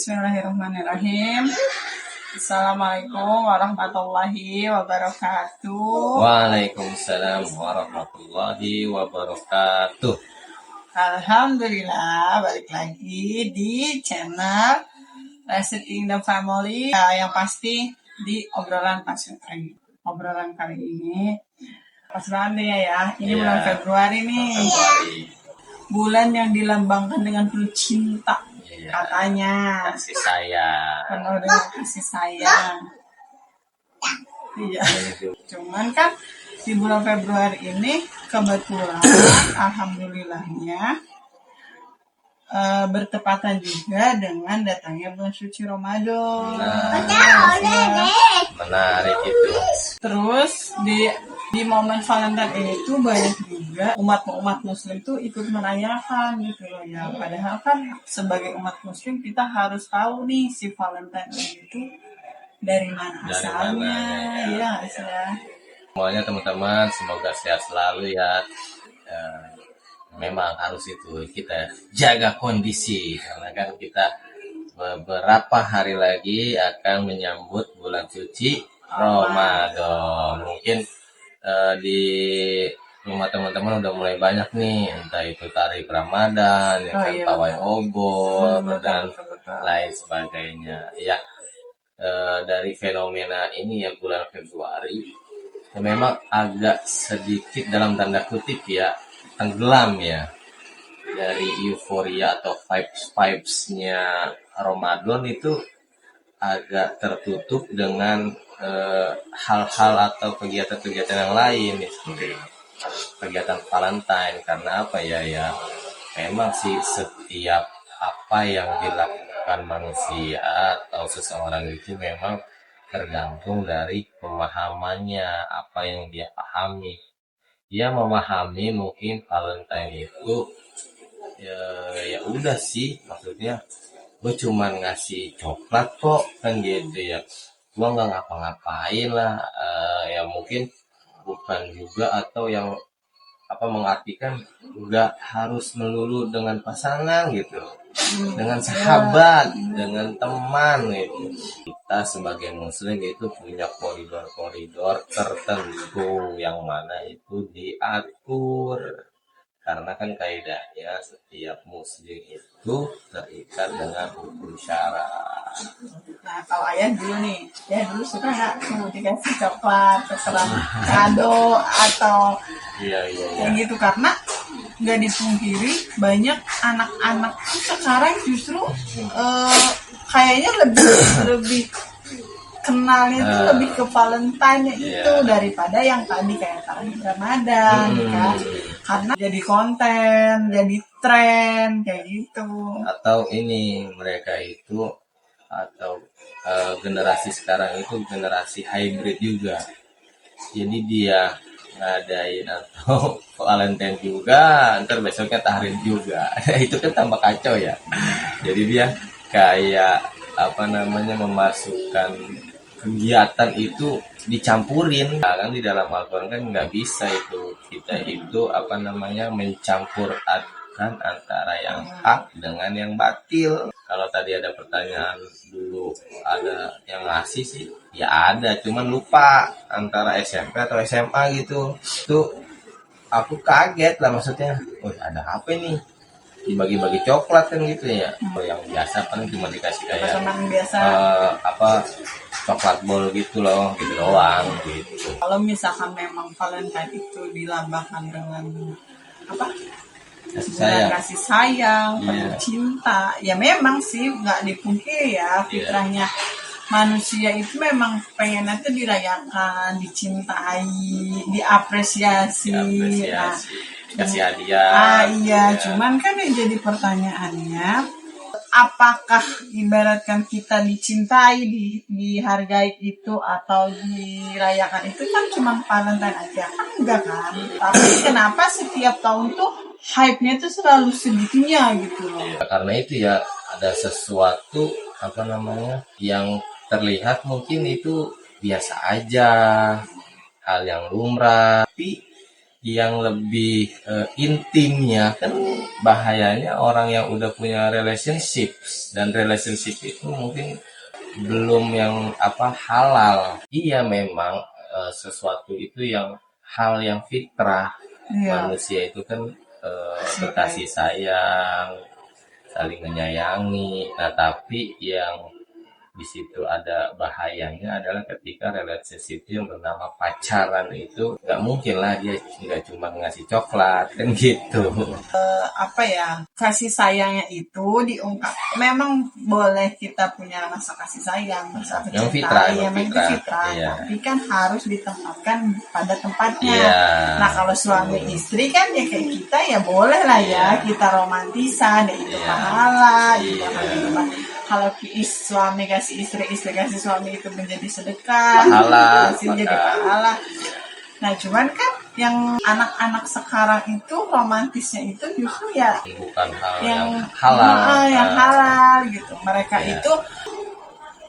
Bismillahirrahmanirrahim. Assalamualaikum warahmatullahi wabarakatuh. Waalaikumsalam warahmatullahi wabarakatuh. Alhamdulillah, balik lagi di channel Reset Kingdom Family. Yang pasti di obrolan pasutren. Obrolan kali ini pas banget ya. Ini bulan Februari nih. Bulan yang dilambangkan dengan penuh cinta. Katanya kasih sayang, penuh dengan kasih sayang. Iya. Cuman kan di bulan Februari ini kebetulan alhamdulillahnya bertepatan juga dengan datangnya bulan suci Ramadan. Menarik itu. Terus di momen Valentine ini tuh banyak juga umat muslim tuh ikut merayakan gitu loh ya. Padahal kan sebagai umat muslim kita harus tahu nih si Valentine ini tuh dari mana asalnya. Ya. Semuanya teman-teman semoga sehat selalu ya. Memang harus itu kita jaga kondisi karena kan kita beberapa hari lagi akan menyambut bulan suci Ramadan. Mungkin di rumah teman-teman udah mulai banyak nih, entah itu tarik Ramadan, pawai obor dan lain sebagainya. Ya, dari fenomena ini ya bulan Februari memang agak sedikit dalam tanda kutip ya tenggelam ya dari euforia atau vibes-nya Ramadan itu agak tertutup dengan hal-hal atau kegiatan-kegiatan yang lain seperti kegiatan Valentine. Karena apa ya memang sih setiap apa yang dilakukan manusia atau seseorang itu memang tergantung dari pemahamannya, apa yang dia pahami. Dia memahami mungkin Valentine itu ya udah sih, maksudnya gue cuman ngasih coklat kok kan gitu ya, gue nggak ngapa-ngapain lah, ya mungkin bukan juga atau yang mengartikan nggak harus melulu dengan pasangan gitu, dengan sahabat, dengan teman gitu. Kita sebagai muslim itu punya koridor tertentu yang mana itu diatur. Karena kan kaidahnya setiap muslim itu terikat dengan hukum syarak. Nah kalau ayah dulu nih, ya dulu suka nggak tuh dikasih coklat, terserah kado atau yang gitu, karena nggak dipungkiri banyak anak-anak sekarang justru kayaknya lebih kenalnya tuh lebih ke Valentine itu daripada yang tadi kayak Ramadan kan, karena jadi konten, jadi tren kayak gitu. Atau ini mereka itu atau generasi sekarang itu generasi hybrid juga, jadi dia ngadain atau Valentine juga, ntar besoknya tahrir juga. Itu kan tambah kacau ya. Jadi dia kayak memasukkan kegiatan itu dicampurin. Nah, kan di dalam Al-Quran kan nggak bisa itu kita itu mencampur adukan antara yang hak dengan yang batil. Kalau tadi ada pertanyaan dulu ada yang ngasih sih, ya ada, cuman lupa antara SMP atau SMA gitu. Tuh aku kaget lah, maksudnya, ada apa nih? Dibagi-bagi coklat kan gitu ya. Yang biasa kan cuma dikasih kayak coklat bol gitu loh, gitu doang gitu. Kalau misalkan memang Valentine itu dilambangkan dengan kasih sayang, penuh cinta, ya memang sih nggak dipungkiri ya fitrahnya manusia itu memang pengennya tuh dirayakan, dicintai, diapresiasi. Kasih hadiah. Iya, cuman kan yang jadi pertanyaannya, apakah ibaratkan kita dicintai, dihargai itu atau dirayakan itu kan cuma Valentine aja, kan enggak kan? Tapi kenapa setiap tahun tuh hype-nya tuh selalu segitunya gitu loh? Karena itu ya ada sesuatu yang terlihat mungkin itu biasa aja, hal yang lumrah, tapi yang lebih intimnya kan bahayanya orang yang udah punya relationship, dan relationship itu mungkin belum yang halal. Iya memang sesuatu itu yang hal yang fitrah. Iya. Manusia itu kan berkasih sayang, saling menyayangi. Nah, tapi yang di situ ada bahayanya adalah ketika relationship yang bernama pacaran itu nggak mungkin lah dia nggak cuma ngasih coklat kan gitu. Kasih sayangnya itu diungkap. Memang boleh kita punya rasa kasih sayang, rasa Yang cinta, fitrah, itu fitrah. iya. Tapi kan harus ditempatkan pada tempatnya. Iya. Nah kalau suami istri kan ya kayak kita ya boleh lah ya Iya. kita romantisan, ya itu Iya. pahala. Gitu, Iya. kalau suami kasih istri, istri kasih suami itu menjadi sedekah, Pahala, menjadi pahala. Nah cuman kan yang anak-anak sekarang itu romantisnya itu justru ya bukan hal yang halal. yang halal gitu. Mereka Iya. itu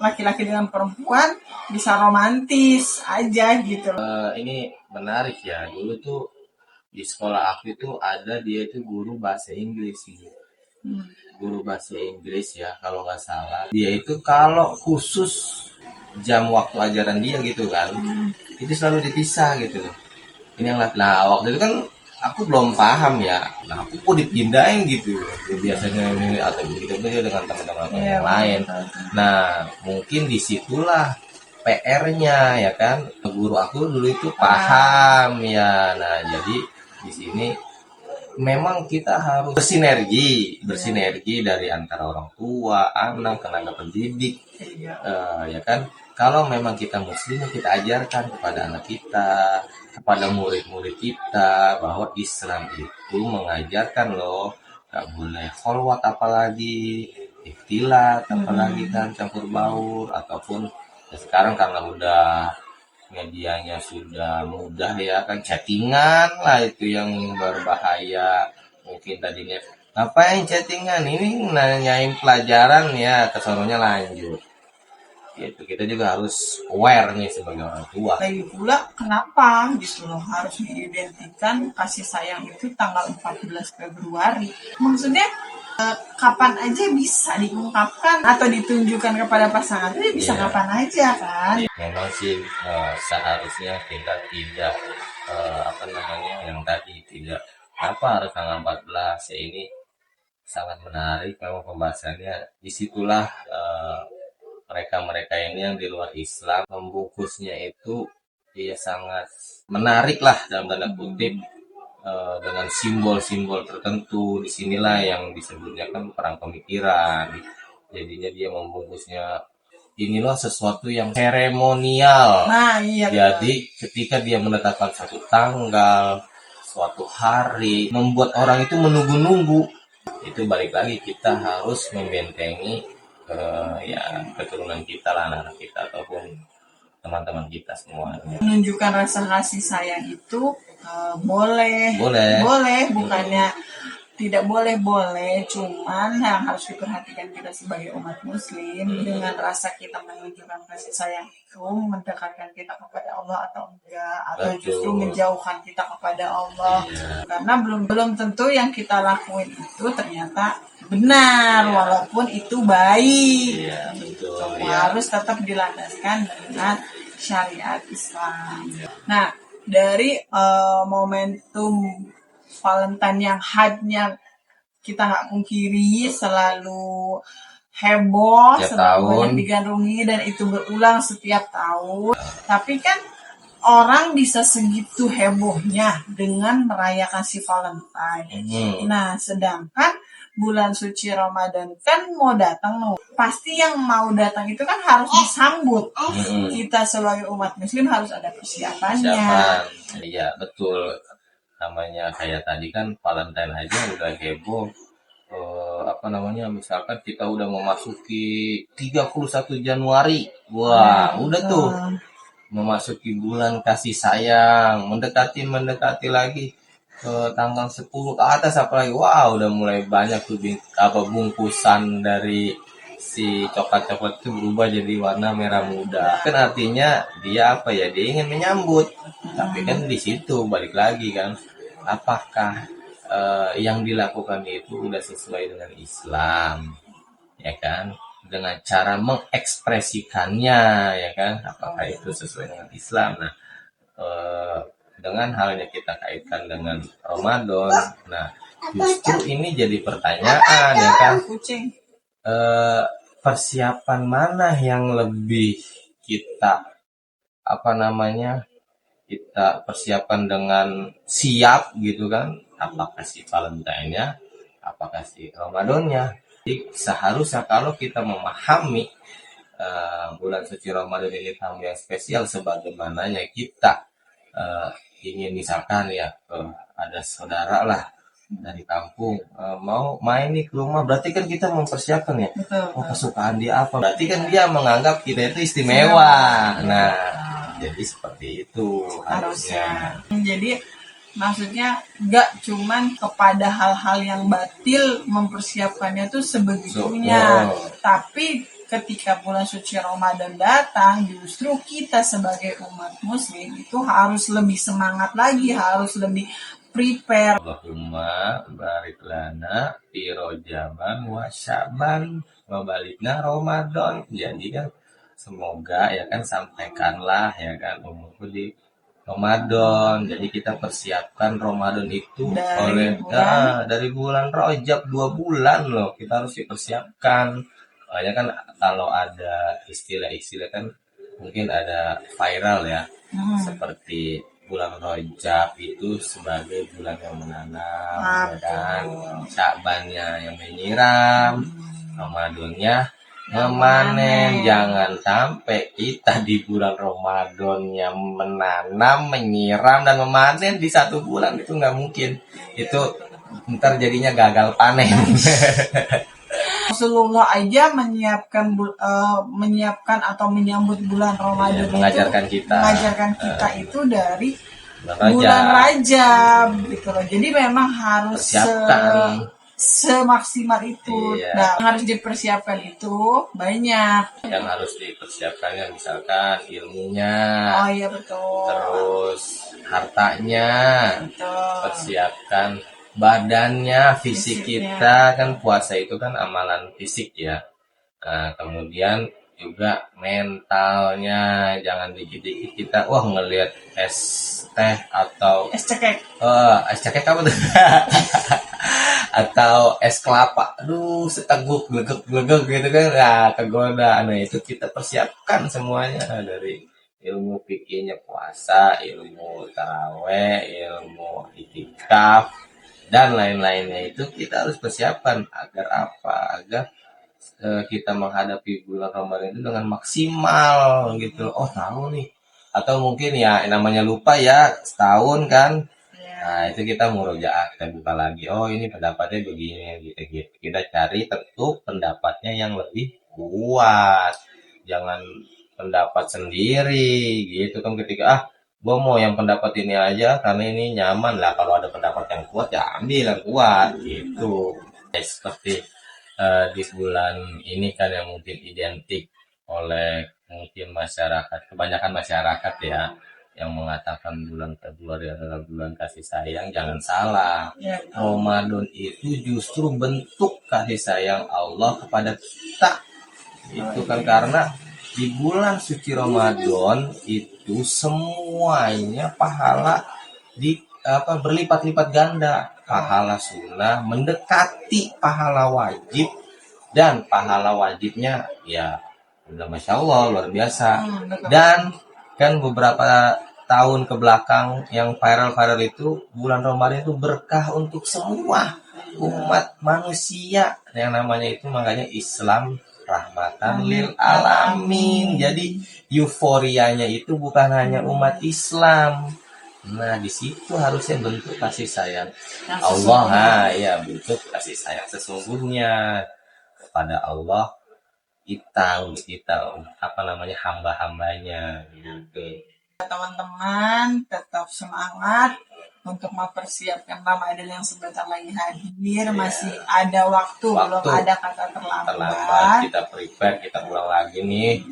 laki-laki dengan perempuan bisa romantis aja gitu. Ini menarik ya, dulu tuh di sekolah aku itu ada dia itu guru bahasa Inggris gitu. Guru bahasa Inggris ya kalau nggak salah. Dia itu kalau khusus jam waktu ajaran dia gitu kan, itu selalu dipisah gitu. Ini yang nah waktu itu kan aku belum paham ya. Nah aku kok dipindahin gitu. Biasanya ini atau begitu dia dengan teman-teman yang lain. Nah mungkin disitulah PR-nya ya kan. Guru aku dulu itu paham ya. Nah jadi di sini memang kita harus bersinergi dari antara orang tua, anak, tenaga pendidik, ya kan. Kalau memang kita muslim, kita ajarkan kepada anak kita, kepada murid-murid kita bahwa Islam itu mengajarkan loh, gak boleh kholwat apalagi, ikhtilat apalagi kan campur baur, ataupun ya sekarang karena udah medianya sudah mudah ya kan, chattingan lah itu yang berbahaya. Mungkin tadinya ngapain chattingan, ini nanyain pelajaran ya kesononya lanjut gitu. Kita juga harus aware nih sebagai orang tua. Lagi pula kenapa gitu loh harus diidentikan kasih sayang itu tanggal 14 Februari? Maksudnya kapan aja bisa diungkapkan atau ditunjukkan kepada pasangan itu bisa kapan aja kan? Memang sih seharusnya kita tidak yang tadi tidak harus tanggal 14 ya. Ini sangat menarik memang pembahasannya. Disitulah mereka-mereka ini yang di luar Islam membungkusnya itu ya sangat menarik lah dalam tanda kutip, dengan simbol-simbol tertentu. Disinilah yang disebutnya kan perang pemikiran. Jadinya dia membungkusnya inilah sesuatu yang seremonial. Nah, iya. Jadi ketika dia menetapkan suatu tanggal, suatu hari, membuat orang itu menunggu-nunggu. Itu balik lagi kita harus membentengi keturunan kita lah, anak kita ataupun teman-teman kita semuanya. Menunjukkan rasa kasih sayang itu boleh, bukannya tidak boleh, cuman yang harus diperhatikan kita sebagai umat muslim, dengan rasa kita menunjukkan kasih sayang itu mendekatkan kita kepada Allah atau enggak, atau justru menjauhkan kita kepada Allah. Karena belum tentu yang kita lakuin itu ternyata benar, walaupun itu baik. Harus tetap dilandaskan dengan syariat Islam. Nah, dari momentum Valentine yang hype-nya kita nggak pungkiri selalu heboh, selalu banyak digandrungi, dan itu berulang setiap tahun. Tapi kan orang bisa segitu hebohnya dengan merayakan si Valentine. Nah, sedangkan bulan suci Ramadan kan mau datang, pasti yang mau datang itu kan harus disambut. Kita sebagai umat muslim harus ada persiapannya. Iya, betul. Namanya kayak tadi kan Valentine aja udah heboh. Misalkan kita udah memasuki 31 Januari. Wah, udah tuh memasuki bulan kasih sayang, mendekati lagi ke tanggal 10 ke atas apalagi. Wah, udah mulai banyak tuh bungkusan dari si coklat-coklat itu berubah jadi warna merah muda. Kan artinya dia apa ya? Dia ingin menyambut. Tapi kan di situ balik lagi kan, apakah yang dilakukan itu udah sesuai dengan Islam, ya kan? Dengan cara mengekspresikannya, ya kan? Apakah itu sesuai dengan Islam? Nah, dengan halnya kita kaitkan dengan Ramadan, nah justru ini jadi pertanyaan, ya kan? Persiapan mana yang lebih kita kita persiapan dengan siap gitu kan? Apakah si Valentine-nya, apakah si Ramadan-nya? Jadi seharusnya kalau kita memahami bulan suci Ramadan ini tamu yang spesial, sebagaimananya kita ingin misalkan ya ada saudara lah dari kampung mau main nih ke rumah, berarti kan kita mempersiapkan ya, kesukaan dia apa, berarti kan dia menganggap kita itu istimewa. Nah, jadi seperti itu harusnya. Jadi maksudnya nggak cuman kepada hal-hal yang batil mempersiapkannya tuh sebegitunya, tapi ketika bulan suci Ramadan datang, justru kita sebagai umat muslim itu harus lebih semangat lagi, harus lebih prepare. Allahumma barik lana fi Rajaban wa Sya'ban wa balikna Ramadan. Jadi kan semoga ya kan sampaikanlah ya kan umurku di Ramadan. Jadi kita persiapkan Ramadan itu dari bulan Rajab, 2 bulan loh kita harus dipersiapkan. Makanya kan kalau ada istilah-istilah kan mungkin ada viral ya, seperti bulan Rajab itu sebagai bulan yang menanam, ya kan? Sya'bannya yang menyiram, Ramadannya memanen. Jangan sampai kita di bulan Ramadan yang menanam, menyiram, dan memanen di satu bulan, itu nggak mungkin. Itu ntar jadinya gagal panen. Rasulullah aja menyiapkan atau menyambut bulan Ramadan mengajarkan kita itu dari bulan Rajab gitu loh. Jadi memang harus semaksimal itu. Nah, yang harus dipersiapkan itu banyak. Yang harus dipersiapkannya misalkan ilmunya. Oh iya betul. Terus hartanya. Betul. Persiapkan badannya, fisik kita, kan puasa itu kan amalan fisik ya. Nah, kemudian juga mentalnya, jangan dikit-dikit kita ngelihat es teh atau es cekek. Es cekek apa tuh? Atau es kelapa, aduh seteguk glegek gitu kan, kegoda. Nah itu kita persiapkan semuanya, dari ilmu fikihnya puasa, ilmu taraweh, ilmu itikaf, dan lain-lainnya itu kita harus persiapkan agar apa? Agar kita menghadapi bulan Ramadan itu dengan maksimal gitu. Oh tahu nih, atau mungkin ya namanya lupa ya, setahun kan. Nah itu kita murojaah, kita buka lagi. Oh ini pendapatnya begini gitu. Kita cari tentu pendapatnya yang lebih kuat. Jangan pendapat sendiri gitu kan, ketika gue mau yang pendapat ini aja karena ini nyaman lah. Kalau ada pendapat yang kuat ya ambil yang kuat gitu. Seperti di bulan ini kan yang mungkin identik oleh mungkin masyarakat, kebanyakan masyarakat ya, yang mengatakan bulan Februari adalah bulan kasih sayang. Jangan salah, Ramadan itu justru bentuk kasih sayang Allah kepada kita. Itu kan karena di bulan suci Ramadan itu semuanya pahala berlipat-lipat ganda. Pahala sunnah mendekati pahala wajib, dan pahala wajibnya ya udah Masya Allah luar biasa. Dan kan beberapa tahun ke belakang yang viral itu, bulan Ramadan itu berkah untuk semua umat manusia, yang namanya itu makanya Islam rahmatan lil alamin. Jadi euforianya itu bukan hanya umat Islam. Nah di situ harusnya bentuk kasih sayang Allah. Ya bentuk kasih sayang sesungguhnya kepada Allah kita hamba-hambanya gitu. Teman-teman tetap semangat untuk mempersiapkan Ramadan yang sebentar lagi hadir. Masih ada waktu, belum ada kata terlambat. Kita prepare, kita ulang lagi nih.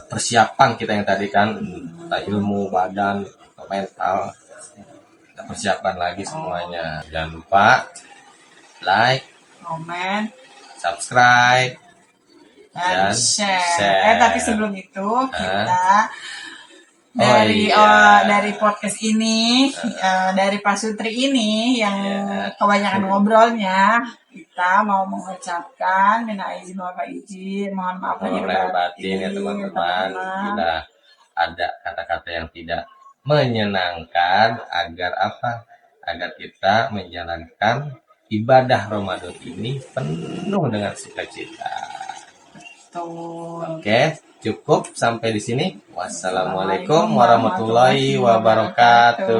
Persiapan kita yang tadi kan, ilmu, badan, mental, kita persiapkan lagi semuanya. Jangan lupa like, komen, subscribe, dan share. Tapi sebelum itu kita dari podcast ini, dari Pak Sutri ini yang kebanyakan ngobrolnya, kita mau mengucapkan minal izin wal faizin, mohon maaf lahir batin ya teman-teman. Bila ada kata-kata yang tidak menyenangkan, agar kita menjalankan ibadah Ramadan ini penuh dengan sukacita. Oke, cukup sampai di sini. Wassalamualaikum warahmatullahi wabarakatuh.